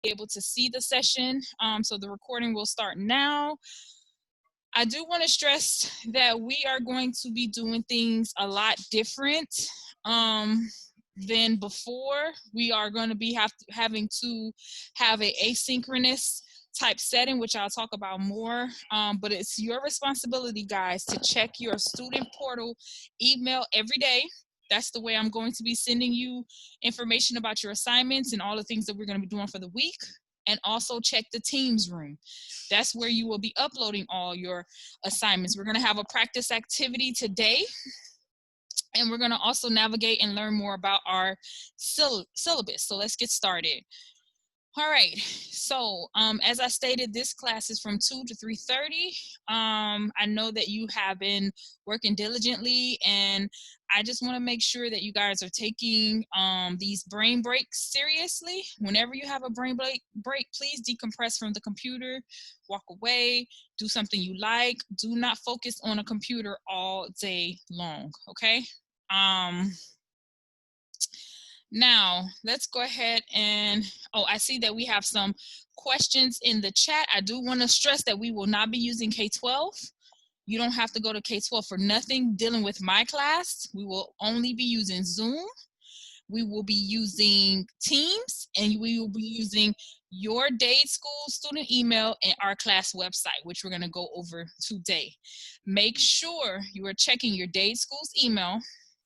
be able to see the session. So the recording will start now. I do want to stress that we are going to be doing things a lot different than before. We are going to be having to have an asynchronous type setting, which I'll talk about more, but it's your responsibility, guys, to check your student portal email every day. That's the way I'm going to be sending you information about your assignments and all the things that we're going to be doing for the week. And also check the Teams room. That's where you will be uploading all your assignments. We're going to have a practice activity today. And we're going to also navigate and learn more about our syllabus. So let's get started. All right, so as I stated, this class is from 2 to 3:30. I know that you have been working diligently, and I just want to make sure that you guys are taking these brain breaks seriously. Whenever you have a brain break, please decompress from the computer, walk away, do something you like. Do not focus on a computer all day long, okay? Now, let's go ahead and, oh, I see that we have some questions in the chat. I do want to stress that we will not be using K-12. You don't have to go to K-12 for nothing dealing with my class. We will only be using Zoom. We will be using Teams, and we will be using your Dade School student email and our class website, which we're going to go over today. Make sure you are checking your Dade School's email,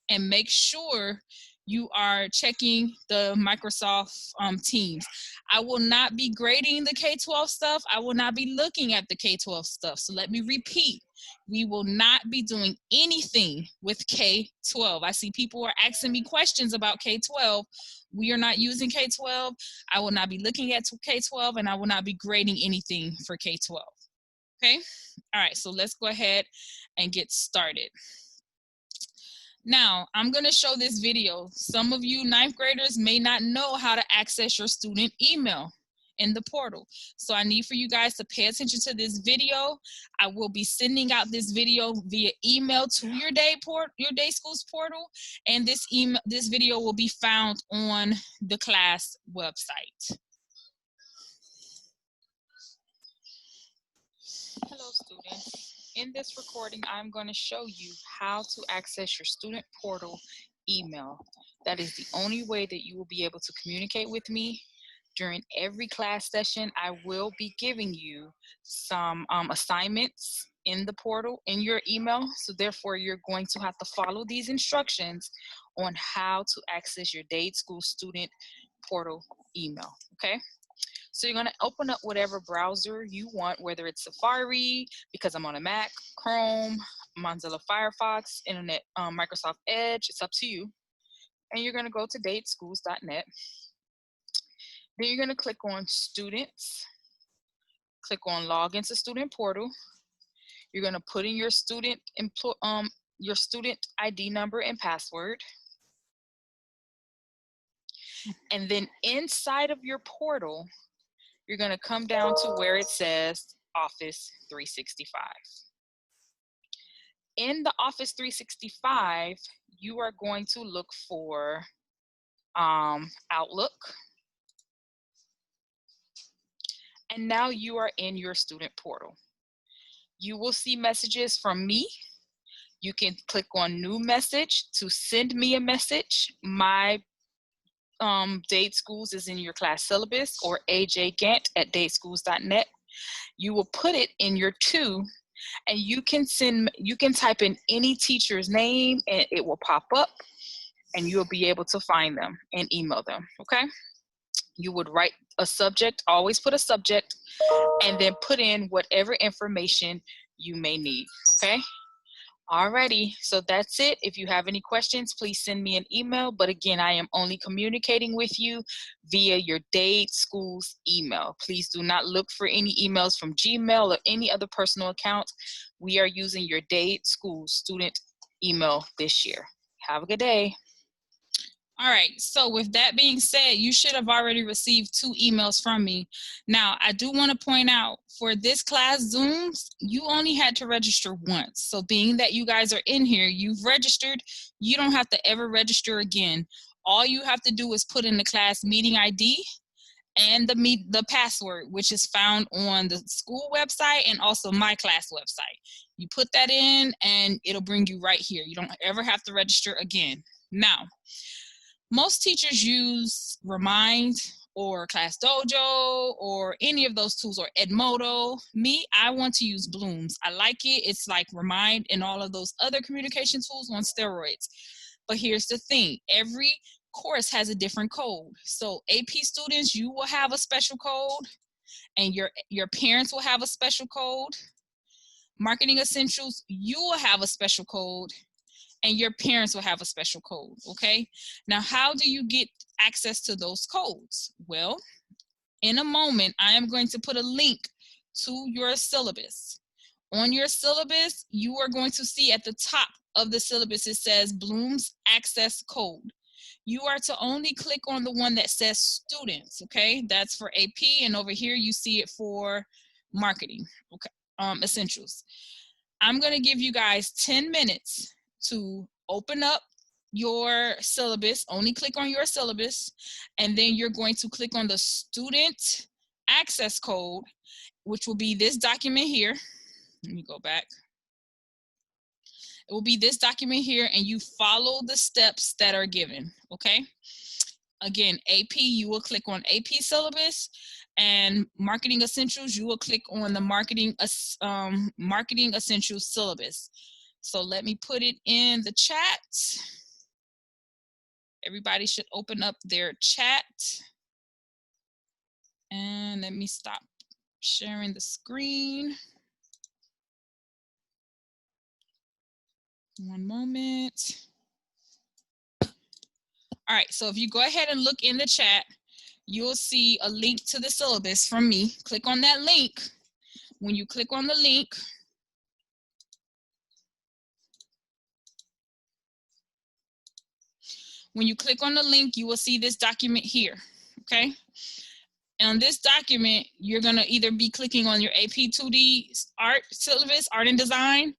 and make sure you are checking the Microsoft Teams. I will not be grading the K-12 stuff. I will not be looking at the K-12 stuff. So let me repeat. We will not be doing anything with K-12. I see people are asking me questions about K-12. We are not using K-12. I will not be looking at K-12, and I will not be grading anything for K-12. Okay? All right, so let's go ahead and get started. Now, I'm going to show this video. Some of you ninth graders may not know how to access your student email in the portal. So I need for you guys to pay attention to this video. I will be sending out this video via email to your Dade School's portal, and this video will be found on the class website. Hello, students. In this recording, I'm going to show you how to access your student portal email. That is the only way that you will be able to communicate with me. During every class session, I will be giving you some assignments in the portal, in your email. So therefore, you're going to have to follow these instructions on how to access your Dade School student portal email, okay? So you're going to open up whatever browser you want, whether it's Safari, because I'm on a Mac, Chrome, Mozilla Firefox, Internet, Microsoft Edge. It's up to you. And you're going to go to dadeschools.net. Then you're going to click on Students. Click on Log into Student Portal. You're going to put in your student ID number and password. And then inside of your portal, you're going to come down to where it says Office 365. In the Office 365, you are going to look for Outlook. And now you are in your student portal. You will see messages from me. You can click on New Message to send me a message. My Dade Schools is in your class syllabus, or AJ Gant at dadeschools.net. You will put it in your to, and you can type in any teacher's name and it will pop up, and you'll be able to find them and email them, okay? You would write a subject, always put a subject, and then put in whatever information you may need, okay? Alrighty, so that's it. If you have any questions, please send me an email. But again, I am only communicating with you via your Dade Schools email. Please do not look for any emails from Gmail or any other personal account. We are using your Dade Schools student email this year. Have a good day. All right, so with that being said, you should have already received 2 emails from me. Now, I do want to point out, for this class Zooms, you only had to register once. So being that you guys are in here, you've registered, you don't have to ever register again. All you have to do is put in the class meeting ID, and the password, which is found on the school website and also my class website. You put that in and it'll bring you right here. You don't ever have to register again. Now, most teachers use Remind or Class Dojo or any of those tools, or Edmodo. Me, I want to use Blooms. I like it. It's like Remind and all of those other communication tools on steroids. But here's the thing. Every course has a different code. So AP students, you will have a special code, and your parents will have a special code. Marketing Essentials, you will have a special code, and your parents will have a special code, okay? Now, how do you get access to those codes? Well, in a moment, I am going to put a link to your syllabus. On your syllabus, you are going to see at the top of the syllabus, it says Bloom's Access Code. You are to only click on the one that says students, okay? That's for AP, and over here you see it for marketing, okay? Essentials. I'm gonna give you guys 10 minutes to open up your syllabus. Only click on your syllabus, and then you're going to click on the student access code, which will be this document here. Let me go back. It will be this document here, and you follow the steps that are given, okay? Again, AP, you will click on AP syllabus, and Marketing Essentials, you will click on the Marketing Essentials syllabus. So let me put it in the chat. Everybody should open up their chat. And let me stop sharing the screen. One moment. All right, so if you go ahead and look in the chat, you'll see a link to the syllabus from me. Click on that link. When you click on the link, you will see this document here, okay? And on this document, you're gonna either be clicking on your AP 2D art syllabus, art and design,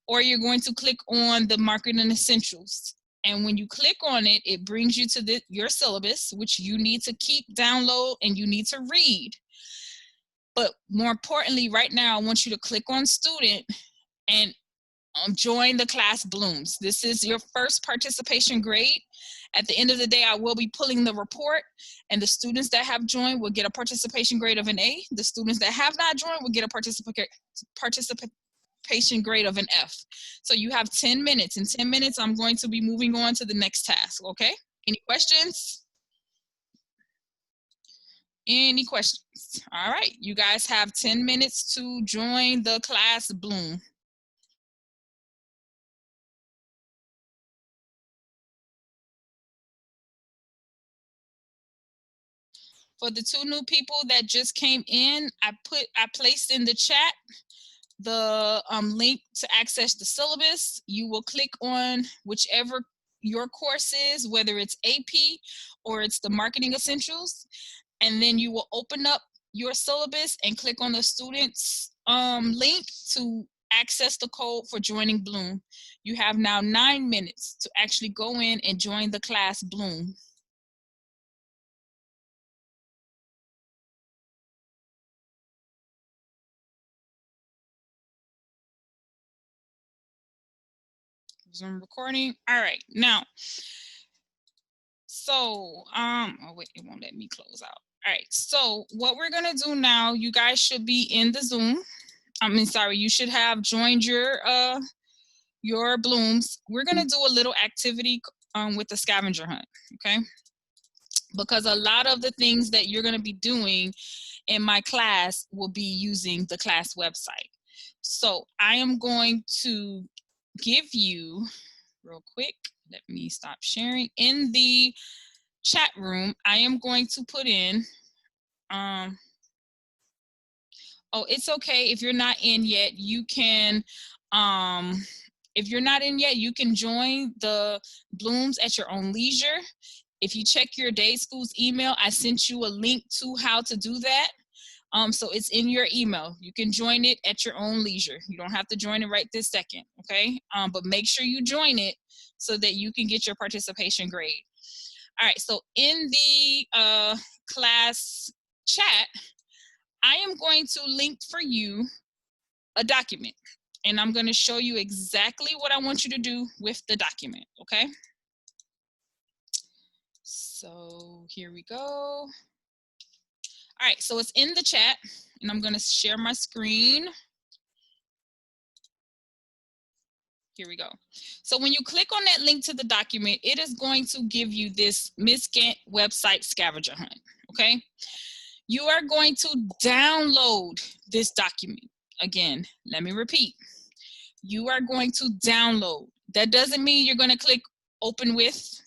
or you're going to click on the Marketing Essentials. And when you click on it, it brings you to your syllabus, which you need to keep, download, and you need to read. But more importantly, right now, I want you to click on student and join the class Blooms. This is your first participation grade. At the end of the day, I will be pulling the report, and the students that have joined will get a participation grade of an A. The students that have not joined will get a participation grade of an F. So you have 10 minutes. In 10 minutes, I'm going to be moving on to the next task, okay? Any questions? Any questions? All right, you guys have 10 minutes to join the class Bloom. For the 2 new people that just came in, I placed in the chat the link to access the syllabus. You will click on whichever your course is, whether it's AP or it's the Marketing Essentials, and then you will open up your syllabus and click on the students link to access the code for joining Bloom. You have now 9 minutes to actually go in and join the class Bloom. Zoom recording. All right, now, so oh wait, it won't let me close out. All right, so what we're gonna do now, you guys should be in the Zoom. You should have joined your Blooms. We're gonna do a little activity with the Scavenger Hunt, okay? Because a lot of the things that you're gonna be doing in my class will be using the class website. So I am going to give you, real quick, let me stop sharing. In the chat room, I am going to put in, oh, it's okay if you're not in yet, you can, if you're not in yet, you can join the Blooms at your own leisure. If you check your day school's email, I sent you a link to how to do that. So it's in your email. You can join it at your own leisure. You don't have to join it right this second, okay? But make sure you join it so that you can get your participation grade. All right, so in the class chat, I am going to link for you a document, and I'm going to show you exactly what I want you to do with the document, okay? So here we go. All right, so it's in the chat, and I'm going to share my screen. Here we go. So when you click on that link to the document, it is going to give you this Miss Gant website scavenger hunt, okay? You are going to download this document. Again, let me repeat. You are going to download. That doesn't mean you're going to click open with.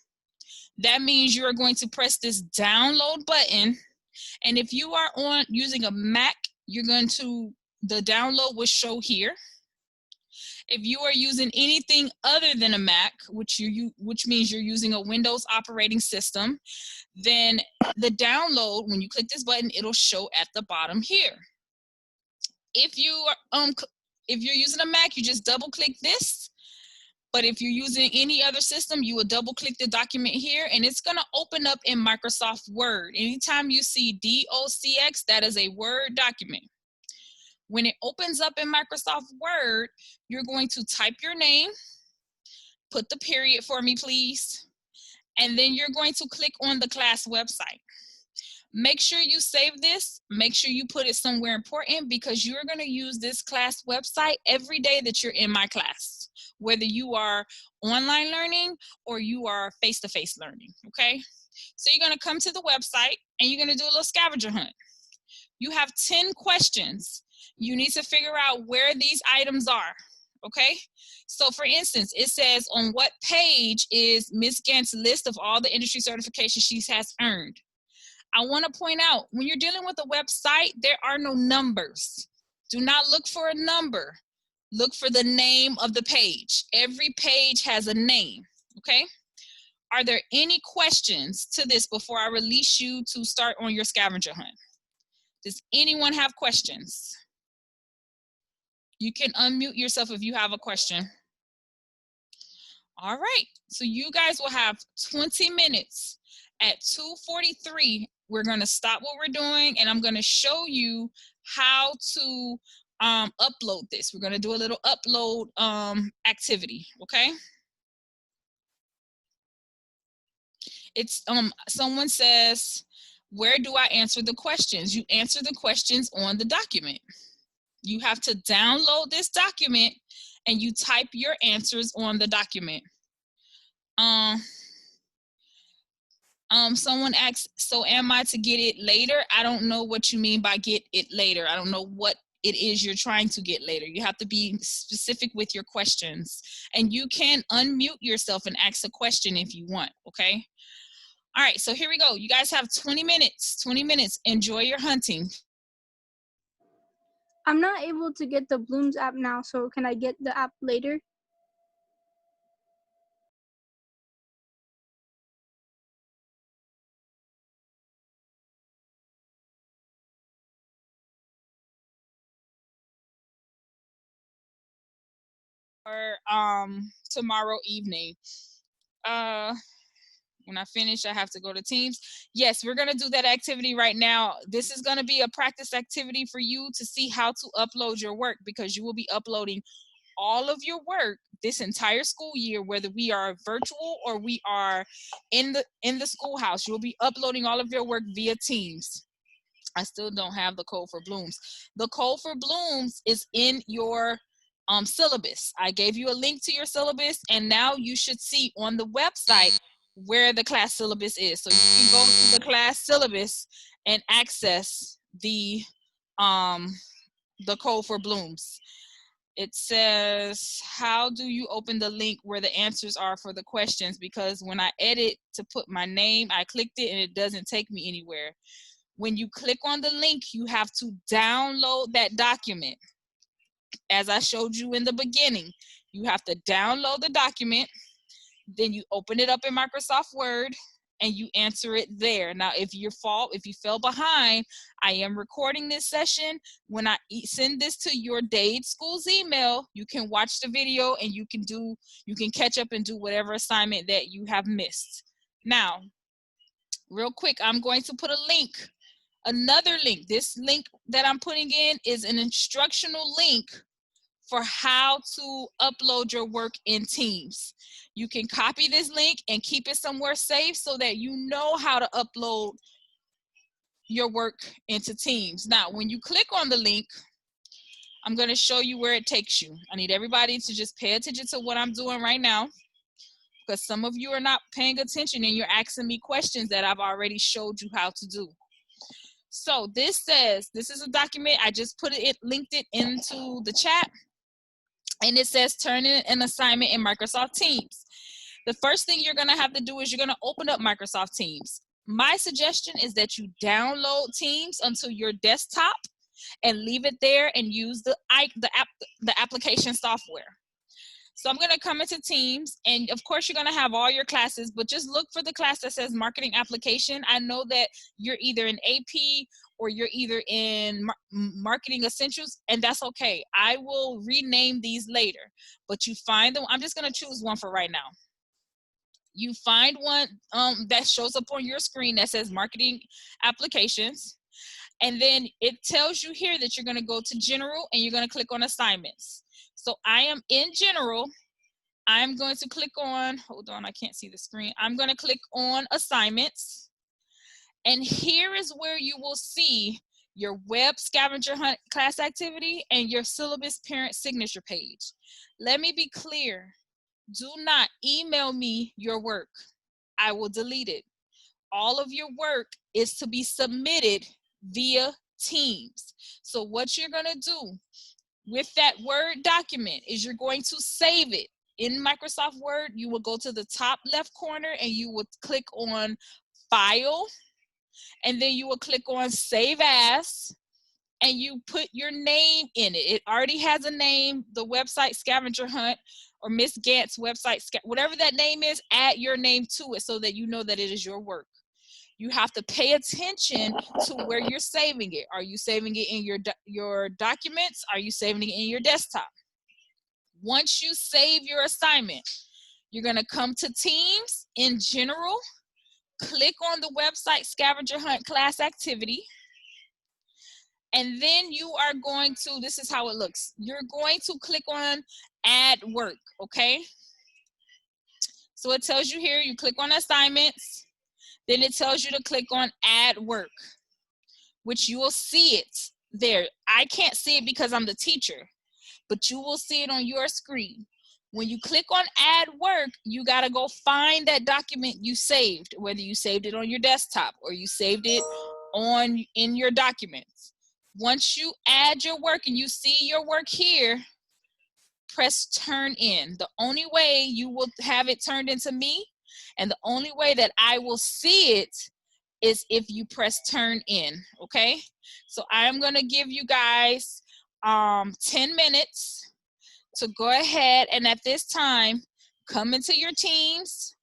That means you are going to press this download button. And if you are using a Mac, you're going to, the download will show here. If you are using anything other than a Mac, which means you're using a Windows operating system, then the download, when you click this button, it'll show at the bottom here. If you're using a Mac, you just double click this. But if you're using any other system, you will double click the document here, and it's gonna open up in Microsoft Word. Anytime you see DOCX, that is a Word document. When it opens up in Microsoft Word, you're going to type your name, put the period for me, please, and then you're going to click on the class website. Make sure you save this. Make sure you put it somewhere important, because you're going to use this class website every day that you're in my class, whether you are online learning or you are face-to-face learning, okay? So you're going to come to the website and you're going to do a little scavenger hunt. You have 10 questions. You need to figure out where these items are, okay? So for instance, it says, on what page is Ms. Gant's list of all the industry certifications she has earned? I want to point out, when you're dealing with a website, there are no numbers. Do not look for a number. Look for the name of the page. Every page has a name, okay? Are there any questions to this before I release you to start on your scavenger hunt? Does anyone have questions? You can unmute yourself if you have a question. All right, so you guys will have 20 minutes. At 2:43, we're gonna stop what we're doing, and I'm gonna show you how to upload this. We're gonna do a little upload activity, okay? It's someone says, where do I answer the questions? You answer the questions on the document. You have to download this document and you type your answers on the document. Someone asked, so am I to get it later? I don't know what you mean by get it later. I don't know what it is you're trying to get later. You have to be specific with your questions, and you can unmute yourself and ask a question if you want, okay? All right, so here we go. You guys have 20 minutes, 20 minutes. Enjoy your hunting. I'm not able to get the Blooms app now, so can I get the app later? Or tomorrow evening. When I finish, I have to go to Teams. Yes, we're gonna do that activity right now. This is gonna be a practice activity for you to see how to upload your work, because you will be uploading all of your work this entire school year, whether we are virtual or we are in the schoolhouse. You'll be uploading all of your work via Teams. I still don't have the code for Blooms. The code for Blooms is in your syllabus. I gave you a link to your syllabus, and now you should see on the website where the class syllabus is. So you can go to the class syllabus and access the code for Blooms. It says, how do you open the link where the answers are for the questions? Because when I edit to put my name, I clicked it and it doesn't take me anywhere. When you click on the link, you have to download that document. As I showed you in the beginning, you have to download the document, then you open it up in Microsoft Word, and you answer it there. Now, if you fell behind, I am recording this session. When I send this to your Dade Schools email, you can watch the video and you can catch up and do whatever assignment that you have missed. Now, Real quick, I'm going to put a link, another link. This link that I'm putting in is an instructional link for how to upload your work in Teams. You can copy this link and keep it somewhere safe so that you know how to upload your work into Teams. Now, when you click on the link, I'm going to show you where it takes you. I need everybody to just pay attention to what I'm doing right now, because some of you are not paying attention and you're asking me questions that I've already showed you how to do. So this says, this is a document, I just put it, linked it into the chat, and it says turn in an assignment in Microsoft Teams. The first thing you're gonna have to do is you're gonna open up Microsoft Teams. My suggestion is that you download Teams onto your desktop and leave it there and use the application software. So I'm going to come into Teams, and of course you're going to have all your classes, but just look for the class that says marketing application. I know that you're either in AP or you're either in marketing essentials, and that's okay. I will rename these later, but you find them. I'm just going to choose one for right now. You find one that shows up on your screen that says marketing applications. And then it tells you here that you're going to go to general and you're going to click on assignments. So I am in general. I'm going to click on, hold on, I can't see the screen. I'm going to click on assignments. And here is where you will see your web scavenger hunt class activity and your syllabus parent signature page. Let me be clear. Do not email me your work. I will delete it. All of your work is to be submitted via Teams. So what you're going to do with that Word document is you're going to save it. In Microsoft Word, you will go to the top left corner and you will click on File, and then you will click on Save As, and you put your name in it. It already has a name, the website Scavenger Hunt or Miss Gant's website, whatever that name is, add your name to it so that you know that it is your work. You have to pay attention to where you're saving it. Are you saving it in your documents? Are you saving it in your desktop? Once you save your assignment, you're going to come to Teams in general, click on the website Scavenger Hunt class activity, and then you are going to, this is how it looks. You're going to click on add work, okay? So it tells you here, you click on assignments, then it tells you to click on add work, which you will see it there. I can't see it because I'm the teacher, but you will see it on your screen. When you click on add work, you gotta go find that document you saved, whether you saved it on your desktop or you saved it in your documents. Once you add your work and you see your work here, press turn in. The only way you will have it turned into me, and the only way that I will see it, is if you press turn in, okay? So I'm gonna give you guys 10 minutes to go ahead and at this time, come into your Teams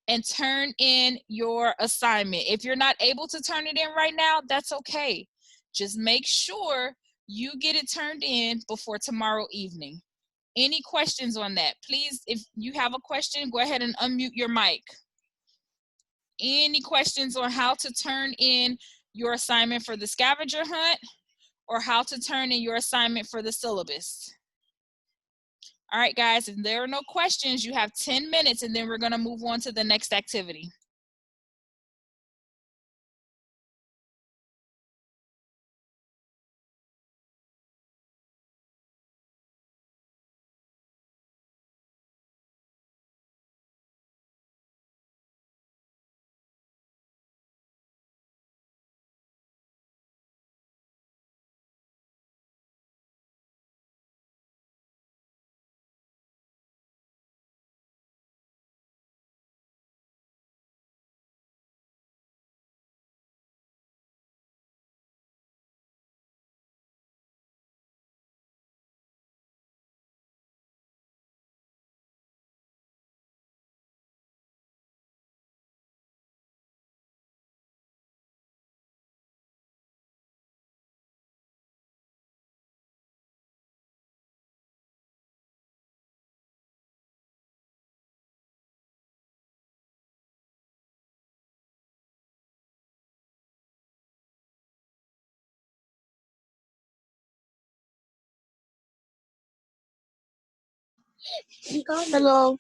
and turn in your assignment. If you're not able to turn it in right now, that's okay. Just make sure you get it turned in before tomorrow evening. Any questions on that? Please, if you have a question, go ahead and unmute your mic. Any questions on how to turn in your assignment for the scavenger hunt or how to turn in your assignment for the syllabus? All right, guys, if there are no questions, you have 10 minutes and then we're gonna move on to the next activity. Hello.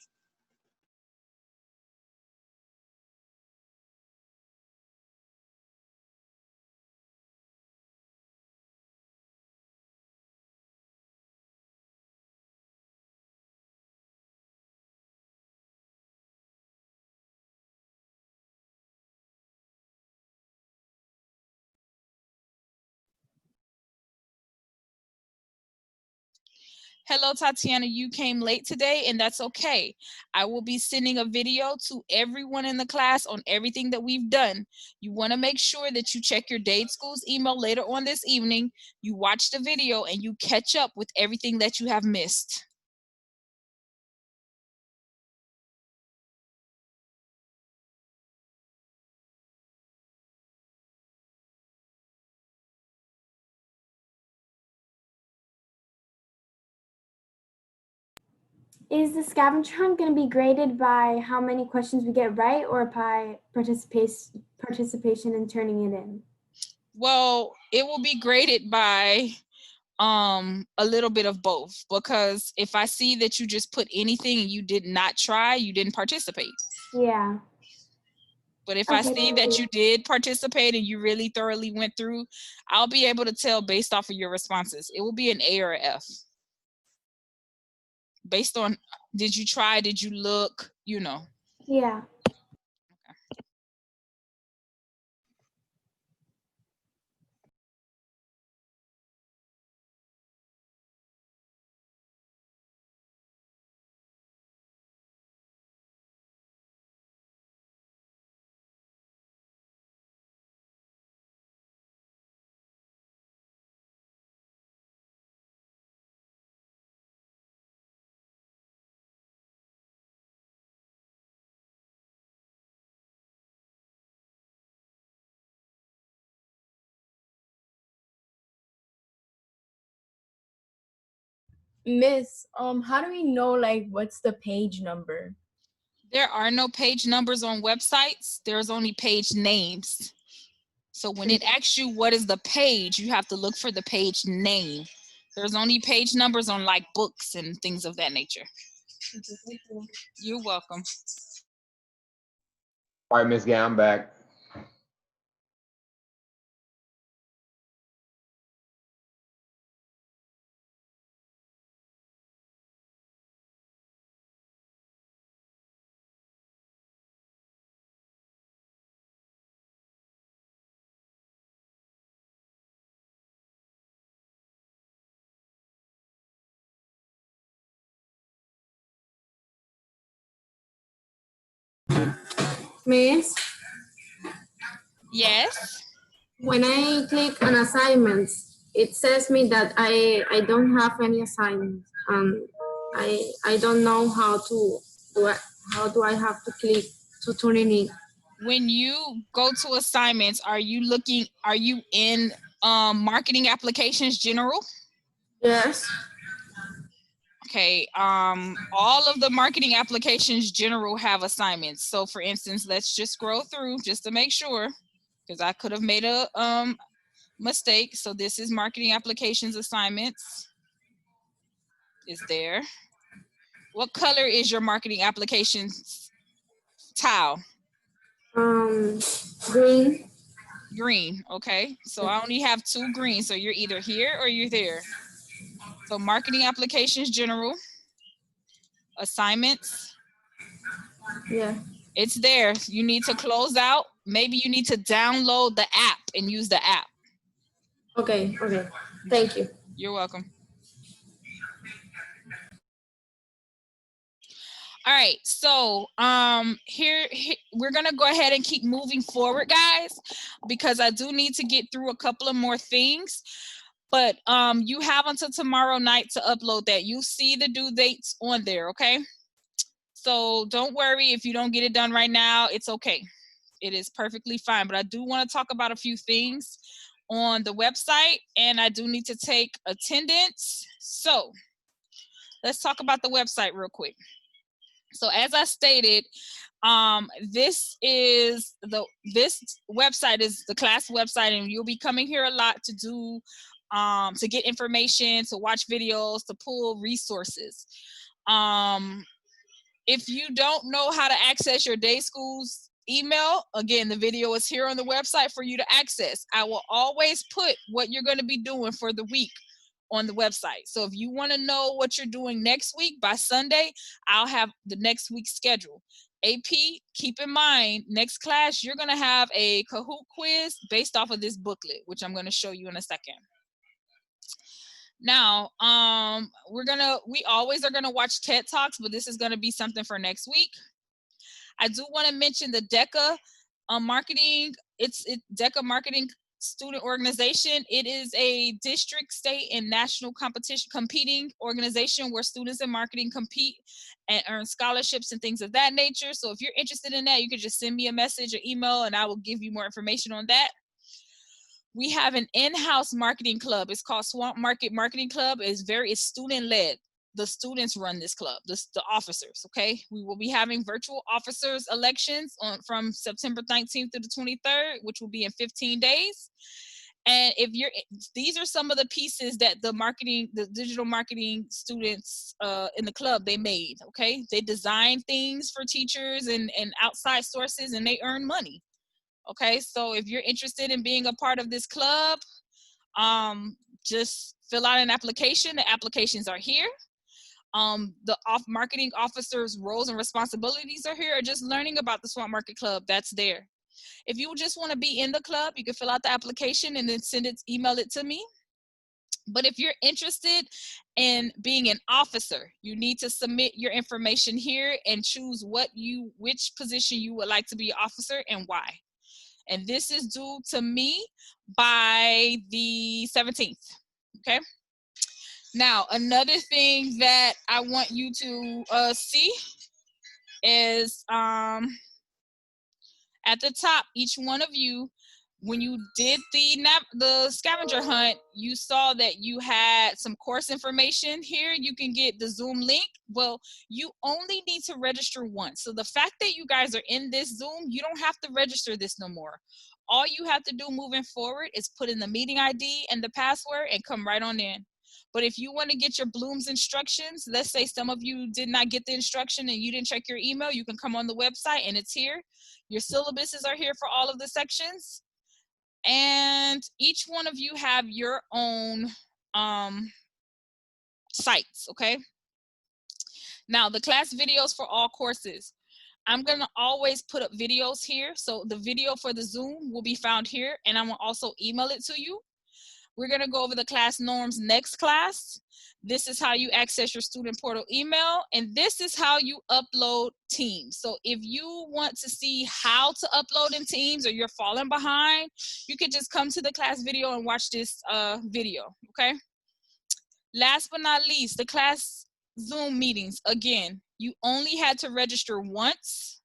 Hello, Tatiana, you came late today, and that's okay. I will be sending a video to everyone in the class on everything that we've done. You want to make sure that you check your Dade Schools email later on this evening, you watch the video, and you catch up with everything that you have missed. Is the scavenger hunt going to be graded by how many questions we get right or by participation in turning it in? Well, it will be graded by a little bit of both, because if I see that you just put anything and you did not try, you didn't participate. Yeah. But if I see that you did participate and you really thoroughly went through, I'll be able to tell based off of your responses. It will be an A or a F. Based on, did you try, did you look, you know. Yeah. Miss, how do we know like what's the page number? There are no page numbers on websites. There's only page names. So when it asks you what is the page, you have to look for the page name. There's only page numbers on like books and things of that nature. You're welcome. All right, Miss Gant, I'm back. Miss, Yes. when I click on assignments, it says me that I don't have any assignments. I don't know how to do it. How do I have to click to turn it in? When you go to assignments, are you in marketing applications general? Yes. Okay, all of the marketing applications general have assignments. So for instance, let's just scroll through just to make sure, because I could have made a mistake. So this is marketing applications assignments. Is there. What color is your marketing applications tile? Green. Green, okay. So I only have 2 green. So you're either here or you're there. So marketing applications general, assignments. Yeah. It's there. You need to close out. Maybe you need to download the app and use the app. Okay. Okay. Thank you. You're welcome. All right, so here we're gonna go ahead and keep moving forward, guys, because I do need to get through a couple of more things. But you have until tomorrow night to upload that. You see the due dates on there, okay? So don't worry if you don't get it done right now. It's okay. It is perfectly fine. But I do want to talk about a few things on the website, and I do need to take attendance. So let's talk about the website real quick. So as I stated, this website is the class website, and you'll be coming here a lot to do to get information, to watch videos, to pull resources. If you don't know how to access your day school's email, again, the video is here on the website for you to access. I will always put what you're going to be doing for the week on the website. So if you want to know what you're doing next week, by Sunday, I'll have the next week's schedule. AP, keep in mind, next class, you're going to have a Kahoot quiz based off of this booklet, which I'm going to show you in a second. Now, we always are gonna watch TED Talks, but this is gonna be something for next week. I do want to mention the DECA marketing. It's DECA Marketing Student Organization. It is a district, state, and national competing organization where students in marketing compete and earn scholarships and things of that nature. So if you're interested in that, you can just send me a message or email, and I will give you more information on that. We have an in-house marketing club. It's called Swamp Market Marketing Club. It's student-led. The students run this club, the officers, okay? We will be having virtual officers elections from September 19th to the 23rd, which will be in 15 days. And these are some of the pieces that the digital marketing students in the club, they made, okay? They designed things for teachers and outside sources, and they earn money. Okay, so if you're interested in being a part of this club, just fill out an application. The applications are here. The marketing officers' roles and responsibilities are here, or just learning about the Swamp Market Club, that's there. If you just want to be in the club, you can fill out the application and then email it to me. But if you're interested in being an officer, you need to submit your information here and choose which position you would like to be an officer and why. And this is due to me by the 17th, okay? Now, another thing that I want you to see is at the top, each one of you, when you did the scavenger hunt, you saw that you had some course information here. You can get the Zoom link. Well, you only need to register once. So the fact that you guys are in this Zoom, you don't have to register this no more. All you have to do moving forward is put in the meeting ID and the password and come right on in. But if you want to get your Bloom's instructions, let's say some of you did not get the instruction and you didn't check your email, you can come on the website and it's here. Your syllabuses are here for all of the sections. And each one of you have your own sites, okay? Now, the class videos for all courses. I'm gonna always put up videos here. So the video for the Zoom will be found here, and I'm gonna also email it to you. We're gonna go over the class norms next class. This is how you access your student portal email, and this is how you upload Teams. So if you want to see how to upload in Teams or you're falling behind, you can just come to the class video and watch this video, okay? Last but not least, the class Zoom meetings. Again, you only had to register once.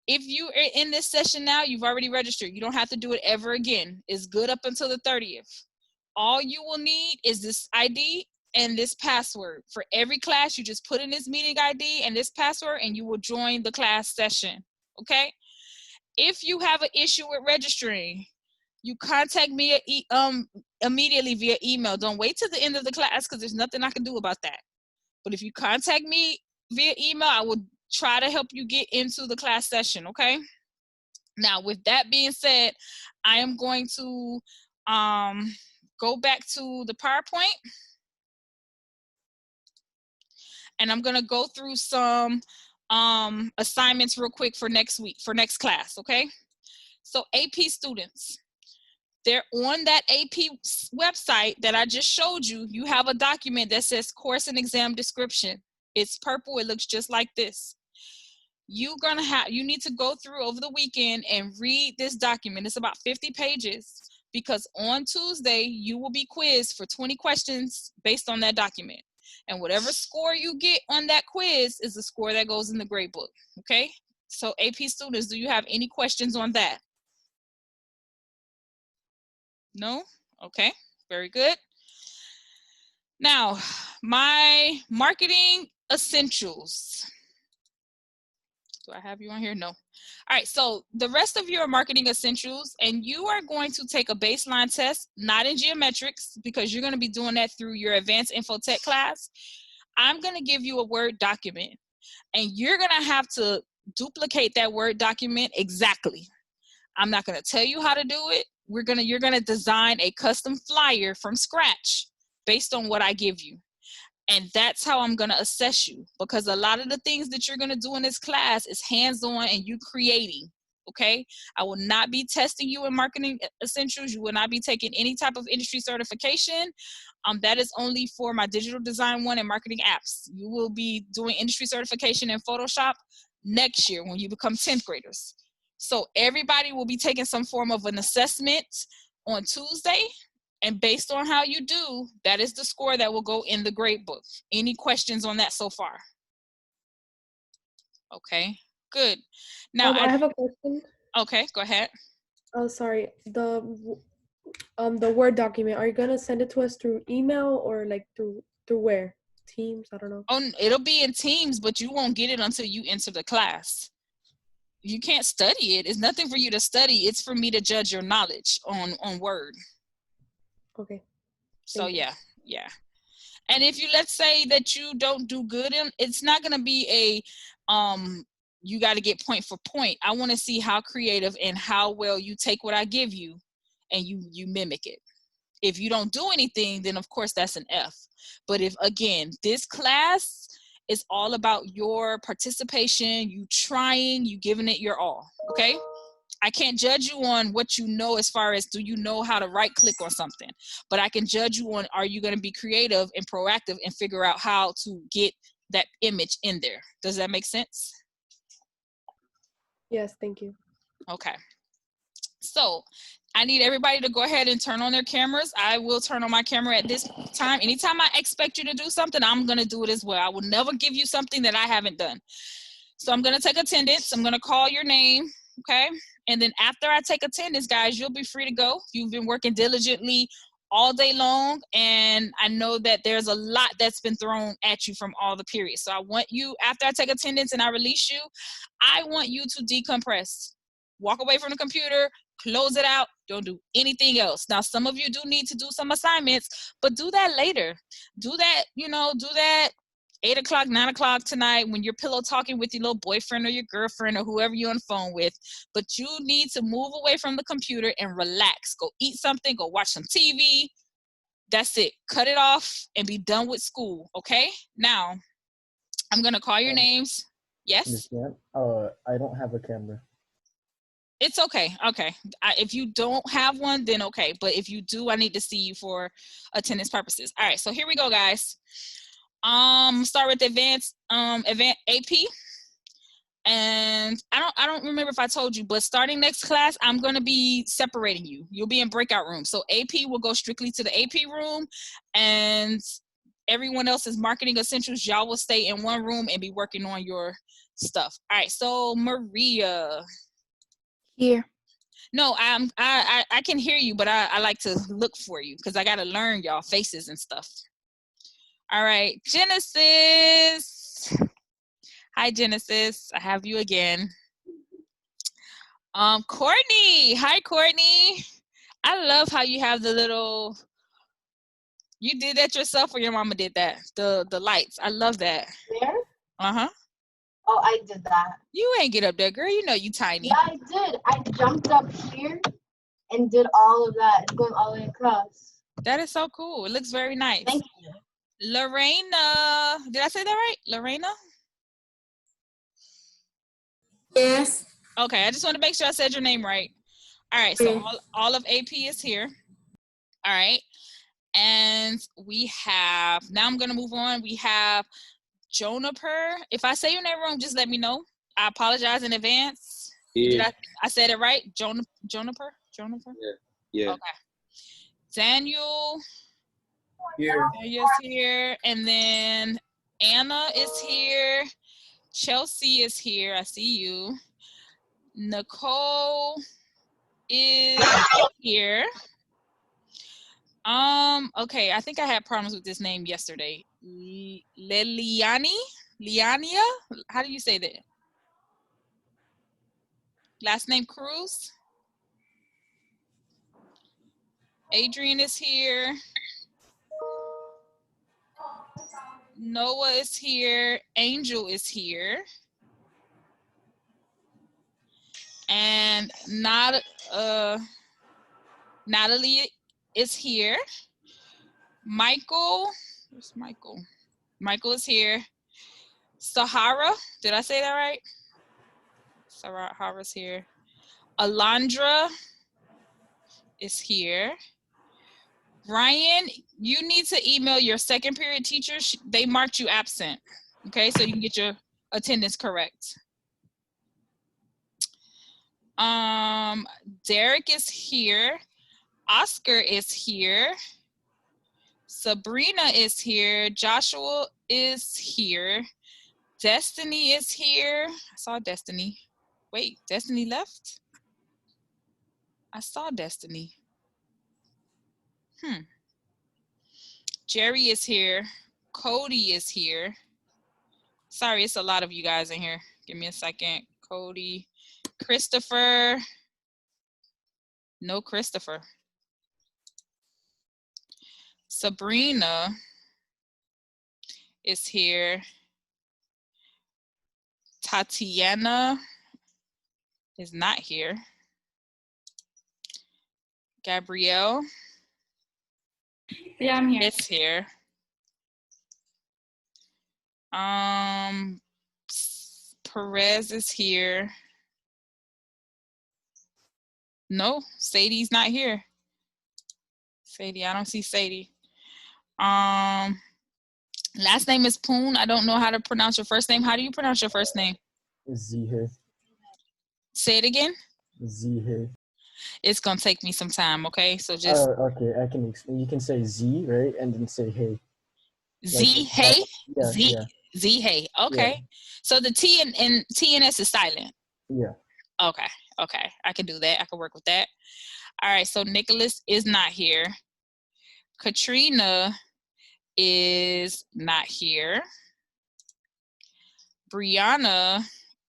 If you are in this session now, you've already registered. You don't have to do it ever again. It's good up until the 30th. All you will need is this ID and this password. For every class, you just put in this meeting ID and this password and you will join the class session, okay? If you have an issue with registering, you contact me immediately via email. Don't wait till the end of the class because there's nothing I can do about that. But if you contact me via email, I will try to help you get into the class session, okay? Now, with that being said, I am going to go back to the PowerPoint. And I'm gonna go through some assignments real quick for next week, for next class, okay? So AP students, they're on that AP website that I just showed you. You have a document that says course and exam description. It's purple, it looks just like this. You need to go through over the weekend and read this document. It's about 50 pages because on Tuesday, you will be quizzed for 20 questions based on that document. And whatever score you get on that quiz is the score that goes in the grade book, okay? So AP students, do you have any questions on that? No? Okay, very good. Now, my marketing essentials. Do I have you on here? No. All right, so the rest of you are marketing essentials, and you are going to take a baseline test, not in geometrics, because you're going to be doing that through your advanced info tech class. I'm going to give you a Word document, and you're going to have to duplicate that Word document exactly. I'm not going to tell you how to do it. You're going to design a custom flyer from scratch based on what I give you. And that's how I'm going to assess you, because a lot of the things that you're going to do in this class is hands-on and you creating. Okay, I will not be testing you in marketing essentials. You will not be taking any type of industry certification. That is only for my digital design one and marketing apps. You will be doing industry certification in Photoshop next year when you become 10th graders. So everybody will be taking some form of an assessment on Tuesday. And based on how you do, that is the score that will go in the grade book. Any questions on that so far? Okay, good. Now I have a question. Okay, go ahead. Oh, sorry. The Word document, are you gonna send it to us through email or like through where? Teams? I don't know. Oh, it'll be in Teams, but you won't get it until you enter the class. You can't study it. It's nothing for you to study. It's for me to judge your knowledge on Word. Okay. So yeah. And if you, let's say that you don't do good in, it's not gonna be a you got to get point for point. I want to see how creative and how well you take what I give you and you mimic it. If you don't do anything, then of course that's an F. But if, again, this class is all about your participation, you trying, you giving it your all, okay? I can't judge you on what you know as far as do you know how to right click on something, but I can judge you on, are you going to be creative and proactive and figure out how to get that image in there. Does that make sense? Yes, thank you. Okay. So I need everybody to go ahead and turn on their cameras. I will turn on my camera at this time. Anytime I expect you to do something, I'm going to do it as well. I will never give you something that I haven't done. So I'm going to take attendance. I'm going to call your name, okay? And then after I take attendance, guys, you'll be free to go. You've been working diligently all day long, and I know that there's a lot that's been thrown at you from all the periods. So I want you, after I take attendance and I release you, I want you to decompress. Walk away from the computer, close it out, don't do anything else. Now, some of you do need to do some assignments, but do that later. Do that, do that 8 o'clock, 9 o'clock tonight when you're pillow talking with your little boyfriend or your girlfriend or whoever you're on the phone with. But you need to move away from the computer and relax. Go eat something, go watch some TV. That's it. Cut it off and be done with school, okay? Now, I'm going to call your names. Yes? I don't have a camera. It's okay. Okay. If you don't have one, then okay. But if you do, I need to see you for attendance purposes. All right. So here we go, guys. Start with advanced AP. And I don't remember if I told you, but starting next class, I'm going to be separating you. You'll be in breakout rooms. So AP will go strictly to the AP room, and everyone else's marketing essentials, y'all will stay in one room and be working on your stuff. All right. So Maria. Here. No, I can hear you, but I like to look for you because I got to learn y'all faces and stuff. All right, Genesis. Hi, Genesis. I have you again. Courtney. Hi, Courtney. I love how you have the little. You did that yourself, or your mama did that? The lights. I love that. There? Uh-huh. Oh, I did that. You ain't get up there, girl. You know you tiny. Yeah, I did. I jumped up here and did all of that. It's going all the way across. That is so cool. It looks very nice. Thank you. Lorena. Did I say that right? Lorena? Yes. Okay, I just want to make sure I said your name right. All right, so all of AP is here. All right, and we have, now I'm going to move on. We have Joniper. If I say your name wrong, just let me know. I apologize in advance. Yeah. Did I said it right? Joniper? Yeah. Okay. Daniel. Here. Daniel's here. And then Anna is here. Chelsea is here. I see you. Nicole is here. Okay, I think I had problems with this name yesterday. Liania? How do you say that? Last name Cruz. Adrian is here. Noah is here. Angel is here. And Natalie is here. Michael, where's Michael? Michael is here. Sahara, did I say that right? Sahara's here. Alondra is here. Ryan, you need to email your second period teachers. They marked you absent, okay? So you can get your attendance correct. Derek is here. Oscar is here. Sabrina is here. Joshua is here. Destiny is here. I saw Destiny. Wait, Destiny left? I saw Destiny. Jerry is here. Cody is here. Sorry, it's a lot of you guys in here. Give me a second. Cody. Christopher. No Christopher. Sabrina is here. Tatiana is not here. Gabrielle. Yeah, I'm here. Is here. Perez is here. No, Sadie's not here. Sadie, I don't see Sadie. Last name is Poon. I don't know how to pronounce your first name. How do you pronounce your first name? Zihe. Say it again. Zihe. It's gonna take me some time, okay? So just Okay, I can explain. You can say Z, right? And then say hey. Z, hey? Yeah, Z, yeah. Z, hey. Okay. Yeah. So the T and S is silent. Yeah. Okay. Okay. I can do that. I can work with that. All right. So Nicholas is not here. Katrina is not here. Brianna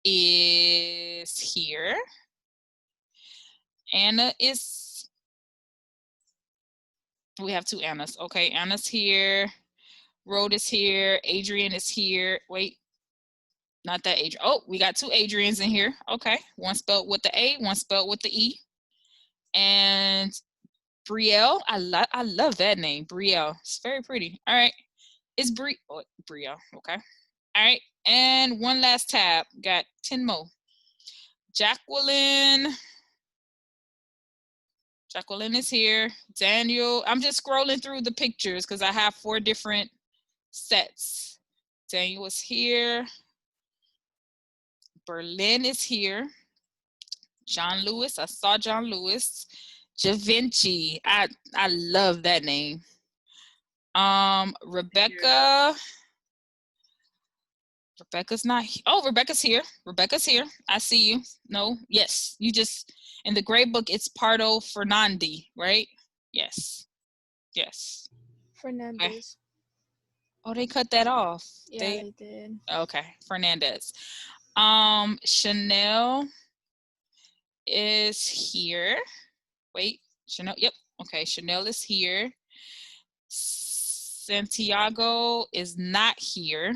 is here. Anna is, we have two Annas. Okay. Anna's here. Rhoda is here. Adrian is here. Wait. Not that Adrian. Oh, we got two Adrians in here. Okay. One spelled with the A, one spelled with the E. And Brielle, I love that name, Brielle. It's very pretty. All right. It's Brielle. Okay. All right. And one last tab. Got 10 more. Jacqueline is here. Daniel. I'm just scrolling through the pictures because I have 4 different sets. Daniel is here. Berlin is here. John Lewis, I saw John Lewis. Javinci, I love that name. Rebecca's not, Rebecca's here. Rebecca's here. I see you. No, yes, you just, in the grade book, it's Pardo Fernandi, right? Yes, yes. Fernandez. Okay. Oh, they cut that off. Yeah, they did. Okay, Fernandez. Chanel is here. Wait, Chanel, yep. Okay, Chanel is here. Santiago is not here.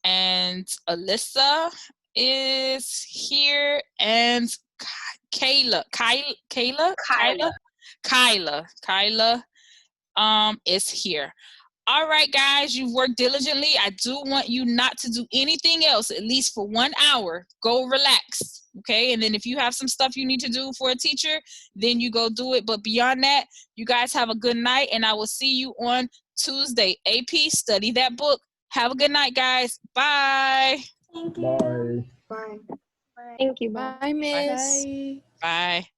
And Alyssa is here. And Kyla is here. All right, guys, you've worked diligently. I do want you not to do anything else, at least for 1 hour. Go relax, okay? And then if you have some stuff you need to do for a teacher, then you go do it. But beyond that, you guys have a good night, and I will see you on Tuesday. AP, study that book. Have a good night, guys. Bye. Thank you. Bye. Bye. Thank you. Bye. Bye, Miss. Bye. Bye.